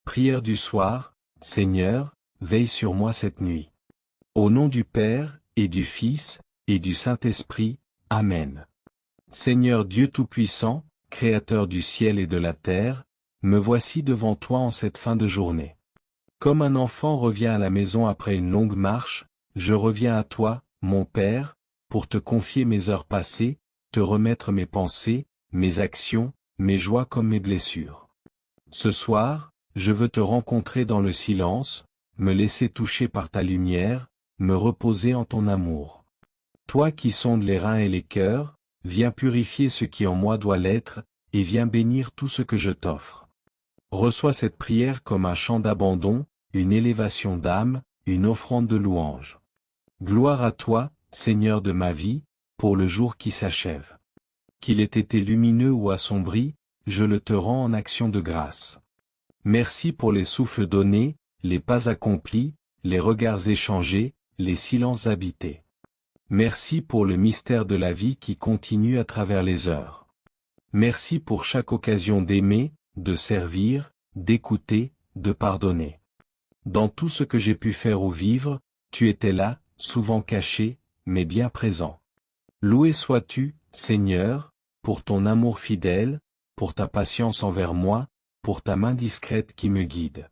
Prière du soir, Seigneur, veille sur moi cette nuit. Au nom du Père, et du Fils, et du Saint-Esprit, Amen. Seigneur Dieu Tout-Puissant, Créateur du ciel et de la terre, me voici devant toi en cette fin de journée. Comme un enfant revient à la maison après une longue marche, je reviens à toi, mon Père, pour te confier mes heures passées, te remettre mes pensées, mes actions, mes joies comme mes blessures. Ce soir, je veux te rencontrer dans le silence, me laisser toucher par ta lumière, me reposer en ton amour. Toi qui sondes les reins et les cœurs, viens purifier ce qui en moi doit l'être, et viens bénir tout ce que je t'offre. Reçois cette prière comme un chant d'abandon, une élévation d'âme, une offrande de louange. Gloire à toi, Seigneur de ma vie, pour le jour qui s'achève. Qu'il ait été lumineux ou assombri, je le te rends en action de grâce. Merci pour les souffles donnés, les pas accomplis, les regards échangés, les silences habités. Merci pour le mystère de la vie qui continue à travers les heures. Merci pour chaque occasion d'aimer, de servir, d'écouter, de pardonner. Dans tout ce que j'ai pu faire ou vivre, tu étais là, souvent caché, mais bien présent. Loué sois-tu, Seigneur, pour ton amour fidèle, pour ta patience envers moi, pour ta main discrète qui me guide.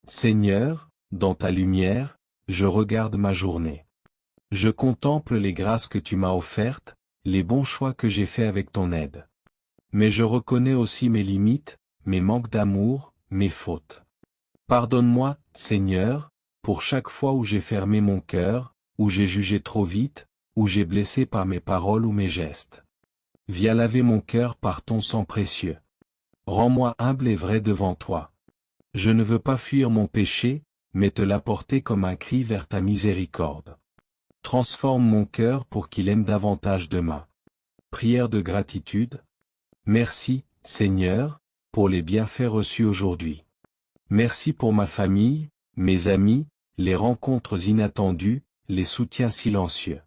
Seigneur, dans ta lumière, je regarde ma journée. Je contemple les grâces que tu m'as offertes, les bons choix que j'ai faits avec ton aide. Mais je reconnais aussi mes limites, mes manques d'amour, mes fautes. Pardonne-moi, Seigneur, pour chaque fois où j'ai fermé mon cœur, où j'ai jugé trop vite, où j'ai blessé par mes paroles ou mes gestes. Viens laver mon cœur par ton sang précieux. Rends-moi humble et vrai devant toi. Je ne veux pas fuir mon péché, mais te l'apporter comme un cri vers ta miséricorde. Transforme mon cœur pour qu'il aime davantage demain. Prière de gratitude. Merci, Seigneur, pour les bienfaits reçus aujourd'hui. Merci pour ma famille, mes amis, les rencontres inattendues, les soutiens silencieux.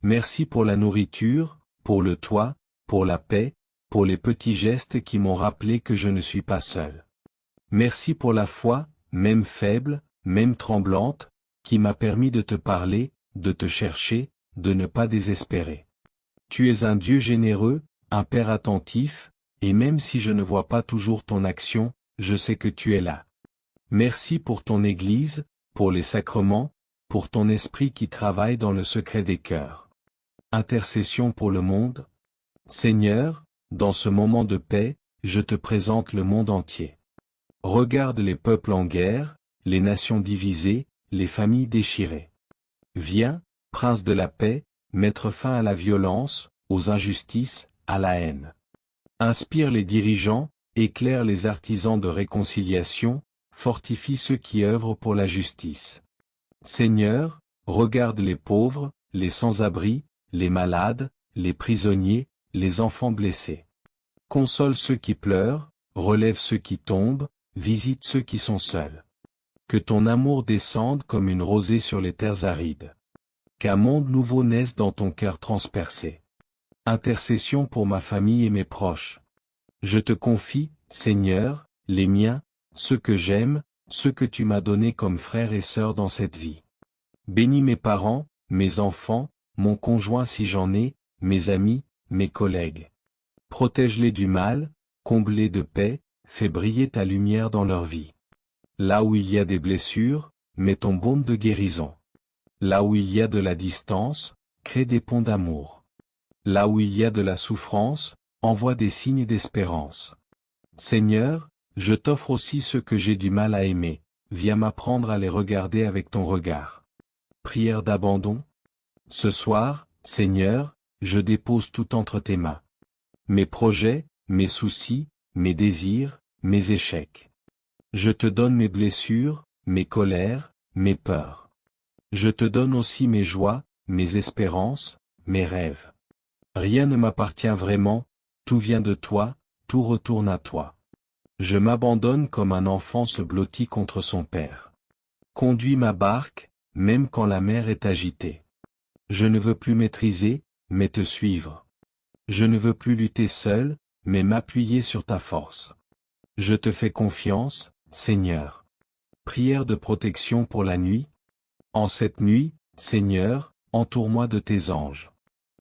Merci pour la nourriture, pour le toit, pour la paix, pour les petits gestes qui m'ont rappelé que je ne suis pas seul. Merci pour la foi, même faible, même tremblante, qui m'a permis de te parler, de te chercher, de ne pas désespérer. Tu es un Dieu généreux, un Père attentif, et même si je ne vois pas toujours ton action, je sais que tu es là. Merci pour ton Église, pour les sacrements, pour ton esprit qui travaille dans le secret des cœurs. Intercession pour le monde. Seigneur, dans ce moment de paix, je te présente le monde entier. Regarde les peuples en guerre, les nations divisées, les familles déchirées. Viens, Prince de la paix, mettre fin à la violence, aux injustices, à la haine. Inspire les dirigeants, éclaire les artisans de réconciliation, fortifie ceux qui œuvrent pour la justice. Seigneur, regarde les pauvres, les sans-abri, les malades, les prisonniers, les enfants blessés. Console ceux qui pleurent, relève ceux qui tombent, visite ceux qui sont seuls. Que ton amour descende comme une rosée sur les terres arides. Qu'un monde nouveau naisse dans ton cœur transpercé. Intercession pour ma famille et mes proches. Je te confie, Seigneur, les miens, ceux que j'aime, ceux que tu m'as donnés comme frères et sœurs dans cette vie. Bénis mes parents, mes enfants, mon conjoint si j'en ai, mes amis, mes collègues. Protège-les du mal, comble-les de paix, fais briller ta lumière dans leur vie. Là où il y a des blessures, mets ton baume de guérison. Là où il y a de la distance, crée des ponts d'amour. Là où il y a de la souffrance, envoie des signes d'espérance. Seigneur, je t'offre aussi ceux que j'ai du mal à aimer, viens m'apprendre à les regarder avec ton regard. Prière d'abandon. Ce soir, Seigneur, je dépose tout entre tes mains. Mes projets, mes soucis, mes désirs, mes échecs. Je te donne mes blessures, mes colères, mes peurs. Je te donne aussi mes joies, mes espérances, mes rêves. Rien ne m'appartient vraiment, tout vient de toi, tout retourne à toi. Je m'abandonne comme un enfant se blottit contre son père. Conduis ma barque, même quand la mer est agitée. Je ne veux plus maîtriser, mais te suivre. Je ne veux plus lutter seul, mais m'appuyer sur ta force. Je te fais confiance, Seigneur. Prière de protection pour la nuit. En cette nuit, Seigneur, entoure-moi de tes anges.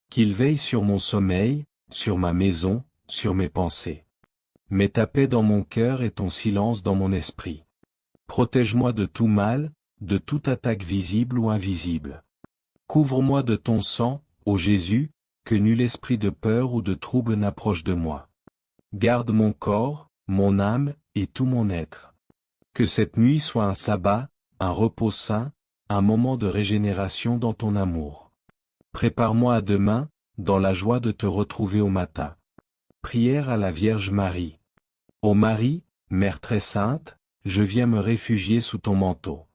Qu'ils veillent sur mon sommeil, sur ma maison, sur mes pensées. Mets ta paix dans mon cœur et ton silence dans mon esprit. Protège-moi de tout mal, de toute attaque visible ou invisible. Couvre-moi de ton sang, ô Jésus, que nul esprit de peur ou de trouble n'approche de moi. Garde mon corps, mon âme, et tout mon être. Que cette nuit soit un sabbat, un repos saint, un moment de régénération dans ton amour. Prépare-moi à demain, dans la joie de te retrouver au matin. Prière à la Vierge Marie. Ô Marie, Mère très sainte, je viens me réfugier sous ton manteau.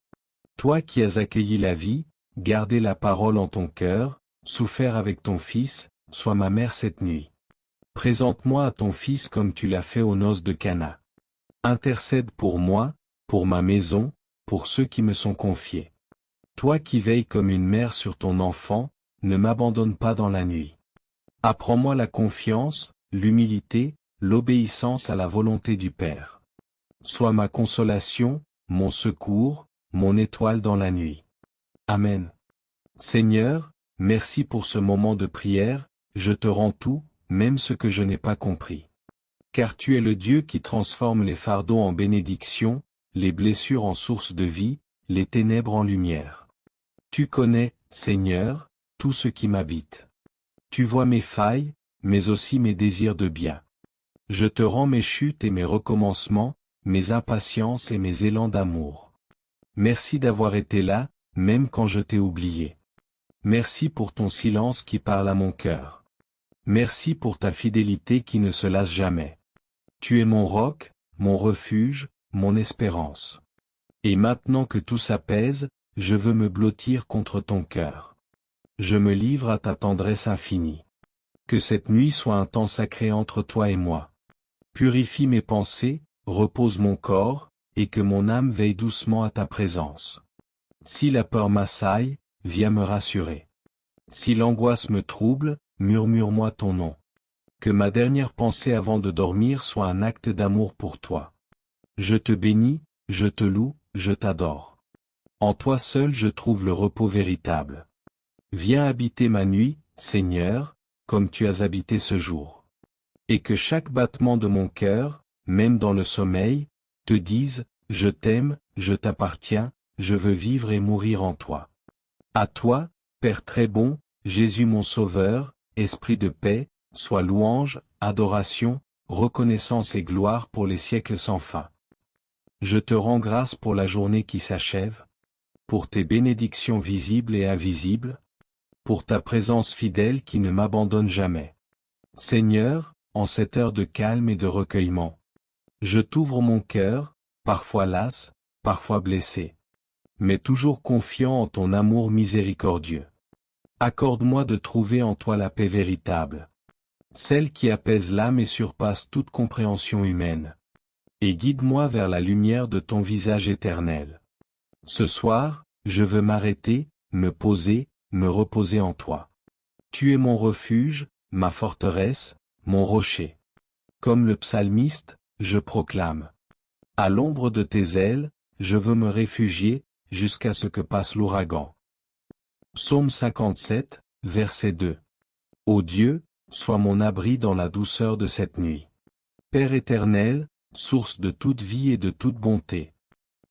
Toi qui as accueilli la vie, gardé la parole en ton cœur, souffert avec ton Fils, sois ma mère cette nuit. Présente-moi à ton Fils comme tu l'as fait aux noces de Cana. Intercède pour moi, pour ma maison, pour ceux qui me sont confiés. Toi qui veilles comme une mère sur ton enfant, ne m'abandonne pas dans la nuit. Apprends-moi la confiance, l'humilité, l'obéissance à la volonté du Père. Sois ma consolation, mon secours, mon étoile dans la nuit. Amen. Seigneur, merci pour ce moment de prière, je te rends tout, même ce que je n'ai pas compris. Car tu es le Dieu qui transforme les fardeaux en bénédiction, les blessures en source de vie, les ténèbres en lumière. Tu connais, Seigneur, tout ce qui m'habite. Tu vois mes failles, mais aussi mes désirs de bien. Je te rends mes chutes et mes recommencements, mes impatiences et mes élans d'amour. Merci d'avoir été là, même quand je t'ai oublié. Merci pour ton silence qui parle à mon cœur. Merci pour ta fidélité qui ne se lasse jamais. Tu es mon roc, mon refuge, mon espérance. Et maintenant que tout s'apaise, je veux me blottir contre ton cœur. Je me livre à ta tendresse infinie. Que cette nuit soit un temps sacré entre toi et moi. Purifie mes pensées, repose mon corps, et que mon âme veille doucement à ta présence. Si la peur m'assaille, viens me rassurer. Si l'angoisse me trouble, murmure-moi ton nom. Que ma dernière pensée avant de dormir soit un acte d'amour pour toi. Je te bénis, je te loue, je t'adore. En toi seul je trouve le repos véritable. Viens habiter ma nuit, Seigneur, comme tu as habité ce jour. Et que chaque battement de mon cœur, même dans le sommeil, te dise, je t'aime, je t'appartiens, je veux vivre et mourir en toi. À toi, Père très bon, Jésus mon Sauveur, Esprit de paix, sois louange, adoration, reconnaissance et gloire pour les siècles sans fin. Je te rends grâce pour la journée qui s'achève, pour tes bénédictions visibles et invisibles, pour ta présence fidèle qui ne m'abandonne jamais. Seigneur, en cette heure de calme et de recueillement, je t'ouvre mon cœur, parfois las, parfois blessé, mais toujours confiant en ton amour miséricordieux. Accorde-moi de trouver en toi la paix véritable, celle qui apaise l'âme et surpasse toute compréhension humaine. Et guide-moi vers la lumière de ton visage éternel. Ce soir, je veux m'arrêter, me poser, me reposer en toi. Tu es mon refuge, ma forteresse, mon rocher. Comme le psalmiste, je proclame. À l'ombre de tes ailes, je veux me réfugier, jusqu'à ce que passe l'ouragan. Psaume 57, verset 2. Ô Dieu, sois mon abri dans la douceur de cette nuit. Père éternel, source de toute vie et de toute bonté.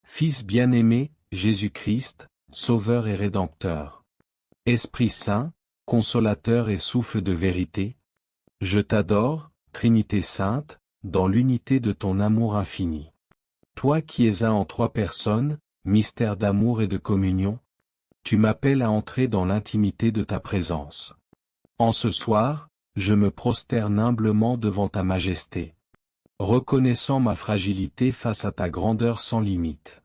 Fils bien-aimé, Jésus-Christ, Sauveur et Rédempteur. Esprit Saint, Consolateur et souffle de vérité. Je t'adore, Trinité Sainte, dans l'unité de ton amour infini. Toi qui es un en trois personnes, mystère d'amour et de communion, tu m'appelles à entrer dans l'intimité de ta présence. En ce soir, je me prosterne humblement devant ta majesté, reconnaissant ma fragilité face à ta grandeur sans limite.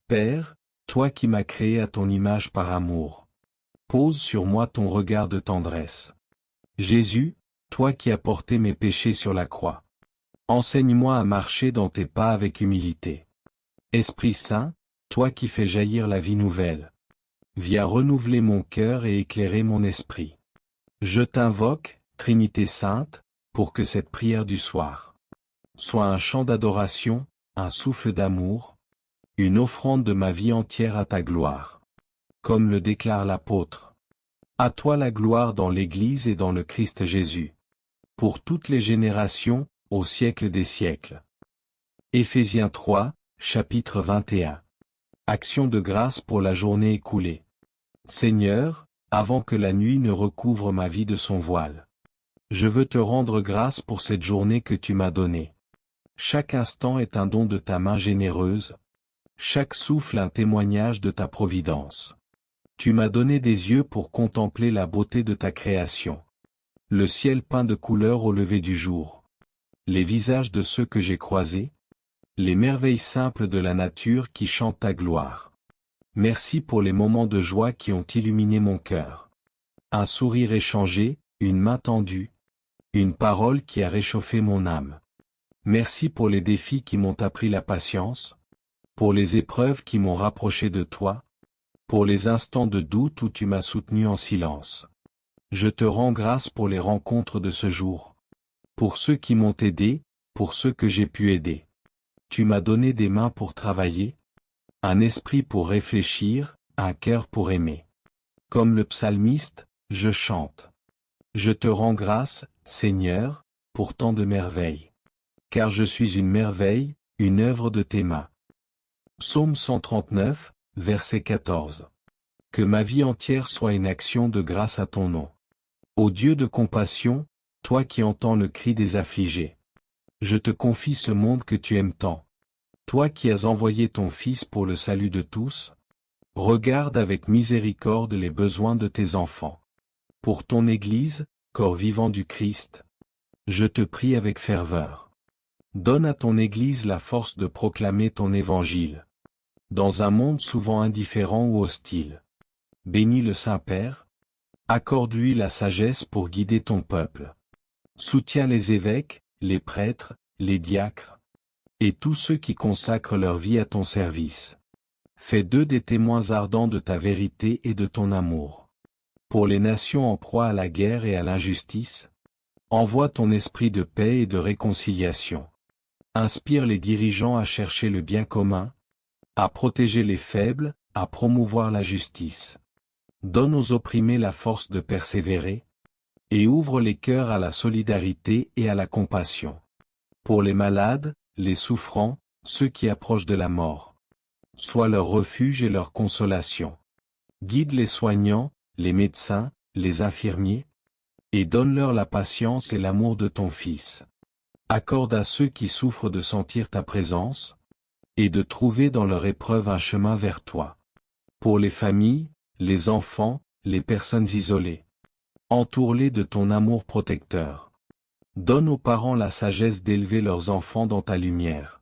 Père, toi qui m'as créé à ton image par amour, pose sur moi ton regard de tendresse. Jésus, toi qui as porté mes péchés sur la croix, enseigne-moi à marcher dans tes pas avec humilité. Esprit Saint, toi qui fais jaillir la vie nouvelle, viens renouveler mon cœur et éclairer mon esprit. Je t'invoque, Trinité Sainte, pour que cette prière du soir soit un chant d'adoration, un souffle d'amour, une offrande de ma vie entière à ta gloire. Comme le déclare l'apôtre. À toi la gloire dans l'Église et dans le Christ Jésus. Pour toutes les générations, au siècle des siècles. Éphésiens 3, chapitre 21. Action de grâce pour la journée écoulée. Seigneur, avant que la nuit ne recouvre ma vie de son voile. Je veux te rendre grâce pour cette journée que tu m'as donnée. Chaque instant est un don de ta main généreuse. Chaque souffle un témoignage de ta providence. Tu m'as donné des yeux pour contempler la beauté de ta création. Le ciel peint de couleurs au lever du jour. Les visages de ceux que j'ai croisés. Les merveilles simples de la nature qui chantent ta gloire. Merci pour les moments de joie qui ont illuminé mon cœur. Un sourire échangé, une main tendue. Une parole qui a réchauffé mon âme. Merci pour les défis qui m'ont appris la patience. Pour les épreuves qui m'ont rapproché de toi. Pour les instants de doute où tu m'as soutenu en silence. Je te rends grâce pour les rencontres de ce jour. Pour ceux qui m'ont aidé, pour ceux que j'ai pu aider. Tu m'as donné des mains pour travailler, un esprit pour réfléchir, un cœur pour aimer. Comme le psalmiste, je chante. Je te rends grâce, Seigneur, pour tant de merveilles. Car je suis une merveille, une œuvre de tes mains. Psaume 139, verset 14. Que ma vie entière soit une action de grâce à ton nom. Ô Dieu de compassion, toi qui entends le cri des affligés. Je te confie ce monde que tu aimes tant. Toi qui as envoyé ton Fils pour le salut de tous, regarde avec miséricorde les besoins de tes enfants. Pour ton Église, corps vivant du Christ, je te prie avec ferveur. Donne à ton Église la force de proclamer ton Évangile. Dans un monde souvent indifférent ou hostile. Bénis le Saint-Père. Accorde-lui la sagesse pour guider ton peuple. Soutiens les évêques, les prêtres, les diacres, et tous ceux qui consacrent leur vie à ton service. Fais d'eux des témoins ardents de ta vérité et de ton amour. Pour les nations en proie à la guerre et à l'injustice, envoie ton esprit de paix et de réconciliation. Inspire les dirigeants à chercher le bien commun, à protéger les faibles, à promouvoir la justice. Donne aux opprimés la force de persévérer, et ouvre les cœurs à la solidarité et à la compassion. Pour les malades, les souffrants, ceux qui approchent de la mort. Sois leur refuge et leur consolation. Guide les soignants, les médecins, les infirmiers, et donne-leur la patience et l'amour de ton Fils. Accorde à ceux qui souffrent de sentir ta présence, et de trouver dans leur épreuve un chemin vers toi. Pour les familles, les enfants, les personnes isolées. Entoure-les de ton amour protecteur. Donne aux parents la sagesse d'élever leurs enfants dans ta lumière.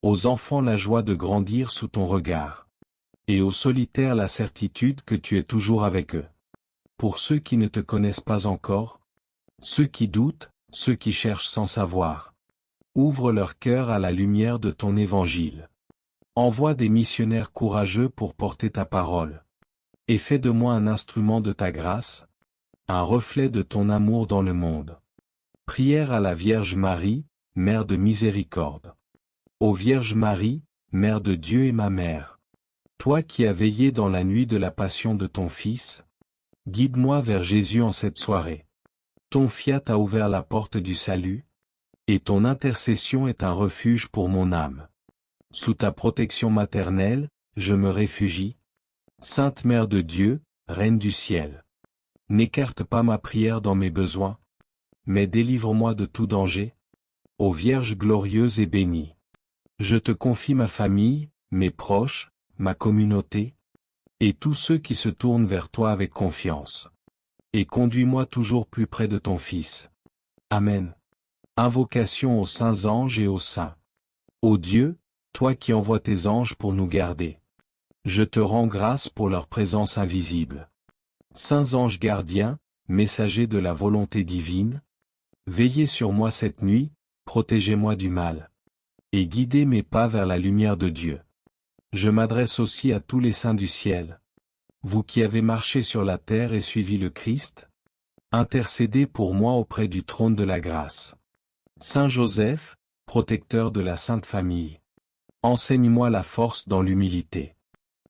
Aux enfants la joie de grandir sous ton regard. Et aux solitaires la certitude que tu es toujours avec eux. Pour ceux qui ne te connaissent pas encore, ceux qui doutent, ceux qui cherchent sans savoir. Ouvre leur cœur à la lumière de ton évangile. Envoie des missionnaires courageux pour porter ta parole. Et fais de moi un instrument de ta grâce, un reflet de ton amour dans le monde. Prière à la Vierge Marie, Mère de miséricorde. Ô Vierge Marie, Mère de Dieu et ma mère. Toi qui as veillé dans la nuit de la passion de ton Fils, guide-moi vers Jésus en cette soirée. Ton fiat a ouvert la porte du salut, et ton intercession est un refuge pour mon âme. Sous ta protection maternelle, je me réfugie. Sainte Mère de Dieu, Reine du ciel. N'écarte pas ma prière dans mes besoins, mais délivre-moi de tout danger. Ô Vierge glorieuse et bénie. Je te confie ma famille, mes proches, ma communauté, et tous ceux qui se tournent vers toi avec confiance. Et conduis-moi toujours plus près de ton Fils. Amen. Invocation aux saints anges et aux saints. Ô Dieu, toi qui envoies tes anges pour nous garder. Je te rends grâce pour leur présence invisible. Saints anges gardiens, messagers de la volonté divine, veillez sur moi cette nuit, protégez-moi du mal. Et guidez mes pas vers la lumière de Dieu. Je m'adresse aussi à tous les saints du ciel. Vous qui avez marché sur la terre et suivi le Christ, intercédez pour moi auprès du trône de la grâce. Saint Joseph, protecteur de la Sainte Famille, Enseigne-moi la force dans l'humilité.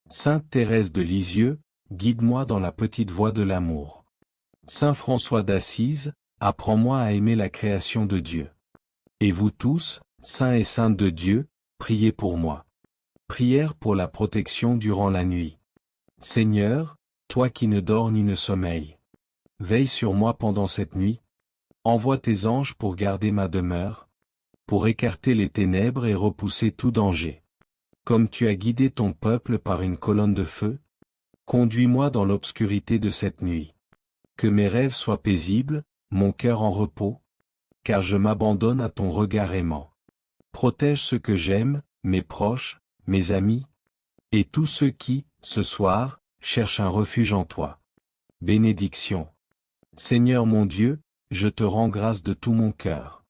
Sainte Thérèse de Lisieux, guide-moi dans la petite voie de l'amour. Saint François d'Assise, apprends-moi à aimer la création de Dieu. Et vous tous, saints et saintes de Dieu, priez pour moi. Prière pour la protection durant la nuit. Seigneur, toi qui ne dors ni ne sommeilles, veille sur moi pendant cette nuit. Envoie tes anges pour garder ma demeure, pour écarter les ténèbres et repousser tout danger. Comme tu as guidé ton peuple par une colonne de feu, conduis-moi dans l'obscurité de cette nuit. Que mes rêves soient paisibles, mon cœur en repos, car je m'abandonne à ton regard aimant. Protège ceux que j'aime, mes proches, mes amis, et tous ceux qui, ce soir, cherchent un refuge en toi. Bénédiction. Seigneur mon Dieu, je te rends grâce de tout mon cœur.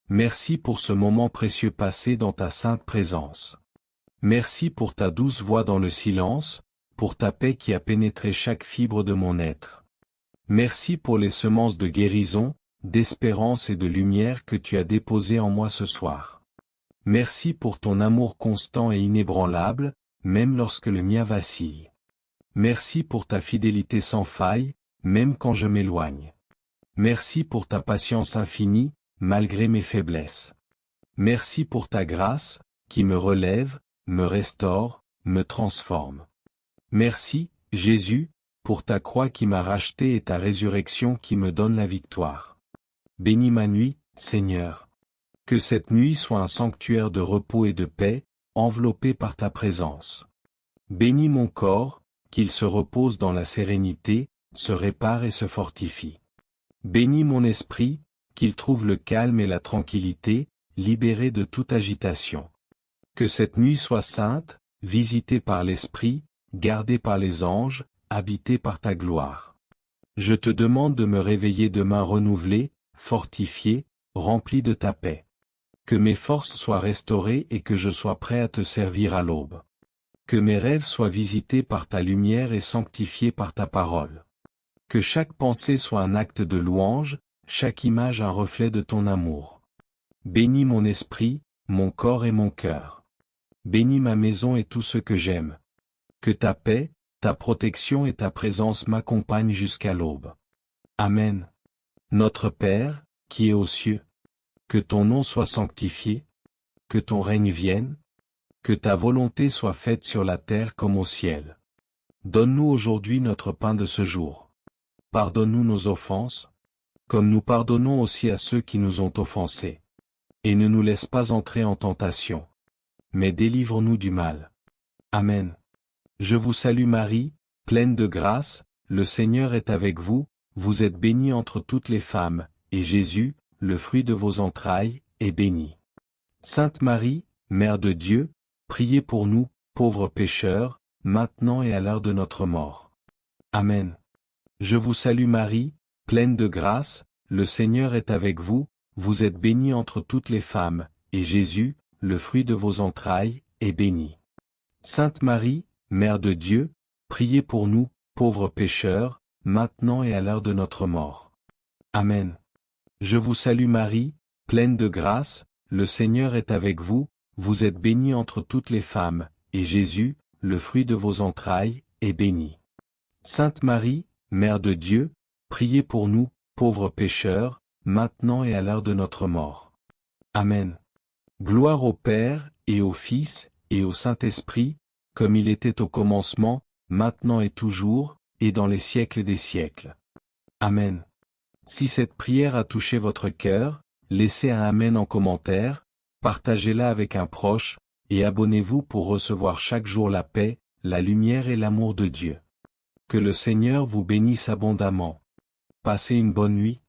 Merci pour ce moment précieux passé dans ta sainte présence. Merci pour ta douce voix dans le silence, pour ta paix qui a pénétré chaque fibre de mon être. Merci pour les semences de guérison, d'espérance et de lumière que tu as déposées en moi ce soir. Merci pour ton amour constant et inébranlable, même lorsque le mien vacille. Merci pour ta fidélité sans faille, même quand je m'éloigne. Merci pour ta patience infinie, malgré mes faiblesses. Merci pour ta grâce, qui me relève, me restaure, me transforme. Merci, Jésus, pour ta croix qui m'a racheté et ta résurrection qui me donne la victoire. Bénis ma nuit, Seigneur. Que cette nuit soit un sanctuaire de repos et de paix, enveloppé par ta présence. Bénis mon corps, qu'il se repose dans la sérénité, se répare et se fortifie. Bénis mon esprit, qu'il trouve le calme et la tranquillité, libéré de toute agitation. Que cette nuit soit sainte, visitée par l'Esprit, gardée par les anges, habitée par ta gloire. Je te demande de me réveiller demain renouvelé, fortifié, rempli de ta paix. Que mes forces soient restaurées et que je sois prêt à te servir à l'aube. Que mes rêves soient visités par ta lumière et sanctifiés par ta parole. Que chaque pensée soit un acte de louange, chaque image un reflet de ton amour. Bénis mon esprit, mon corps et mon cœur. Bénis ma maison et tout ce que j'aime. Que ta paix, ta protection et ta présence m'accompagnent jusqu'à l'aube. Amen. Notre Père, qui es aux cieux, que ton nom soit sanctifié, que ton règne vienne, que ta volonté soit faite sur la terre comme au ciel. Donne-nous aujourd'hui notre pain de ce jour. Pardonne-nous nos offenses, comme nous pardonnons aussi à ceux qui nous ont offensés. Et ne nous laisse pas entrer en tentation, mais délivre-nous du mal. Amen. Je vous salue Marie, pleine de grâce, le Seigneur est avec vous, vous êtes bénie entre toutes les femmes, et Jésus, le fruit de vos entrailles, est béni. Sainte Marie, Mère de Dieu, priez pour nous, pauvres pécheurs, maintenant et à l'heure de notre mort. Amen. Je vous salue Marie, pleine de grâce, le Seigneur est avec vous, vous êtes bénie entre toutes les femmes, et Jésus, le fruit de vos entrailles, est béni. Sainte Marie, Mère de Dieu, priez pour nous, pauvres pécheurs, maintenant et à l'heure de notre mort. Amen. Je vous salue Marie, pleine de grâce, le Seigneur est avec vous, vous êtes bénie entre toutes les femmes, et Jésus, le fruit de vos entrailles, est béni. Sainte Marie, Mère de Dieu, priez pour nous, pauvres pécheurs, maintenant et à l'heure de notre mort. Amen. Gloire au Père, et au Fils, et au Saint-Esprit, comme il était au commencement, maintenant et toujours, et dans les siècles des siècles. Amen. Si cette prière a touché votre cœur, laissez un Amen en commentaire, partagez-la avec un proche, et abonnez-vous pour recevoir chaque jour la paix, la lumière et l'amour de Dieu. Que le Seigneur vous bénisse abondamment. Passez une bonne nuit.